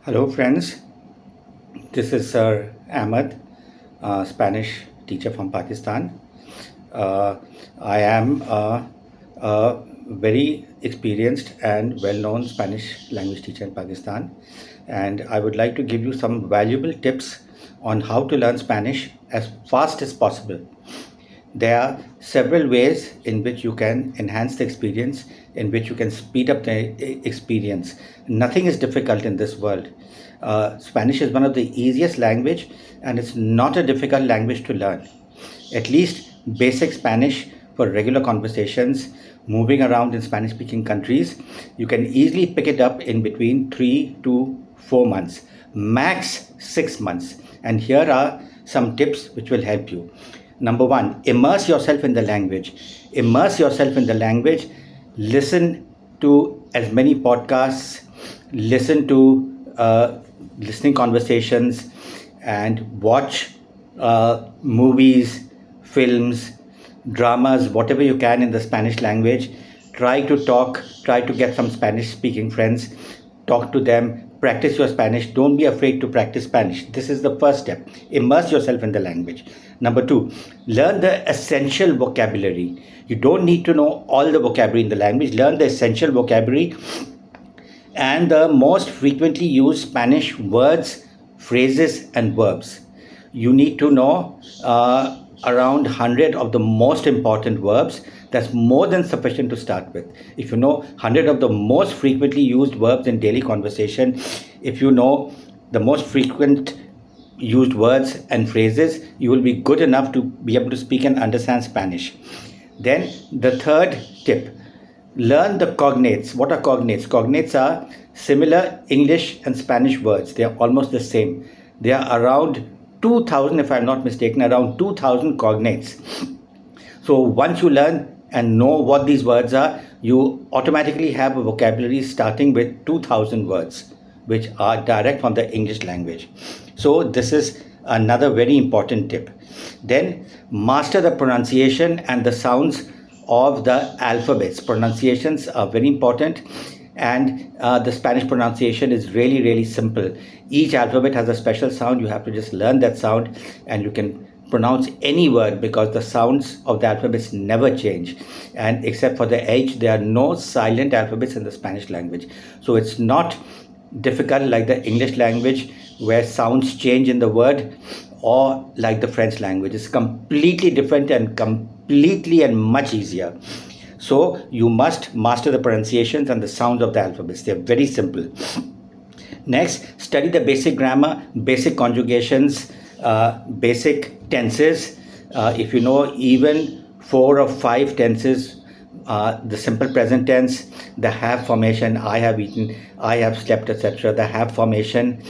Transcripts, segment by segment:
Hello, friends. This is Sir Ahmed, Spanish teacher from Pakistan. Uh, I am a very experienced and well known Spanish language teacher in Pakistan, and I would like to give you some valuable tips on how to learn Spanish as fast as possible. There are several ways in which you can enhance the experience, in which you can speed up the experience. Nothing is difficult in this world. Spanish is one of the easiest language, and it's not a difficult language to learn. At least basic Spanish for regular conversations, moving around in Spanish speaking countries, you can easily pick it up in between 3 to 4 months, max 6 months. And here are some tips which will help you. Number one, immerse yourself in the language. Immerse yourself in the language. Listen to as many podcasts, listen to listening conversations, and watch movies, films, dramas, whatever you can in the Spanish language. Try to get some Spanish speaking friends, talk to them, practice your Spanish. Don't be afraid to practice Spanish. This is the first step. Immerse yourself in the language. Number two, learn the essential vocabulary. You don't need to know all the vocabulary in the language. Learn the essential vocabulary and the most frequently used Spanish words, phrases, and verbs. You need to know around 100 of the most important verbs. That's more than sufficient to start with. If you know 100 of the most frequently used verbs in daily conversation, if you know the most frequent used words and phrases, you will be good enough to be able to speak and understand Spanish. Then the third tip, learn the cognates. What are cognates? Cognates are similar English and Spanish words. They are almost the same. They are around 2000, if I'm not mistaken, around 2000 cognates. So once you learn and know what these words are, you automatically have a vocabulary starting with 2000 words, which are direct from the English language. So this is another very important tip. Then master the pronunciation and the sounds of the alphabets. Pronunciations are very important, and the Spanish pronunciation is really, really simple. Each alphabet has a special sound. You have to just learn that sound, and you can pronounce any word because the sounds of the alphabets never change. And except for the H, there are no silent alphabets in the Spanish language. So it's not difficult like the English language where sounds change in the word, or like the French language. It's completely different and completely and much easier. So you must master the pronunciations and the sounds of the alphabets. They're very simple. Next, study the basic grammar, basic conjugations, basic tenses. If you know even 4 or 5 tenses, the simple present tense, the have formation, I have eaten, I have slept, etc., the have formation,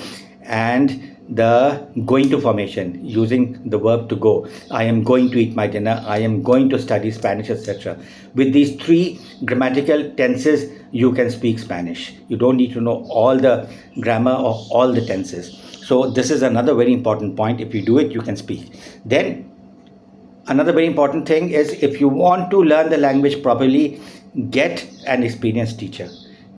and the going to formation using the verb to go. I am going to eat my dinner, I am going to study Spanish, etc. With these 3 grammatical tenses, you can speak Spanish. You don't need to know all the grammar of all the tenses. So this is another very important point. If you do it, you can speak. Then another very important thing is, if you want to learn the language properly, get an experienced teacher.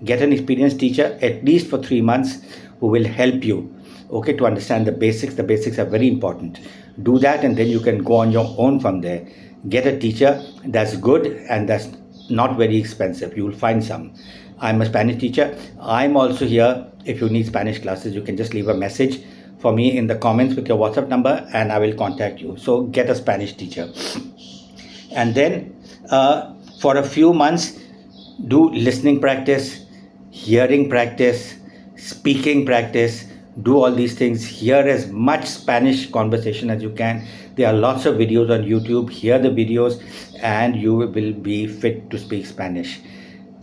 Get an experienced teacher at least for 3 months who will help you, okay, to understand the basics. The basics are very important. Do that, and then you can go on your own from there. Get a teacher that's good and that's not very expensive. You will find some. I'm a Spanish teacher. I'm also here. If you need Spanish classes, you can just leave a message for me in the comments with your WhatsApp number, and I will contact you. So get a Spanish teacher. And then for a few months, do listening practice, hearing practice, speaking practice. Do all these things. Hear as much Spanish conversation as you can. There are lots of videos on YouTube. Hear the videos and you will be fit to speak Spanish.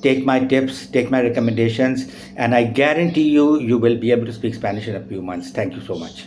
Take my tips, take my recommendations, and I guarantee you, you will be able to speak Spanish in a few months. Thank you so much.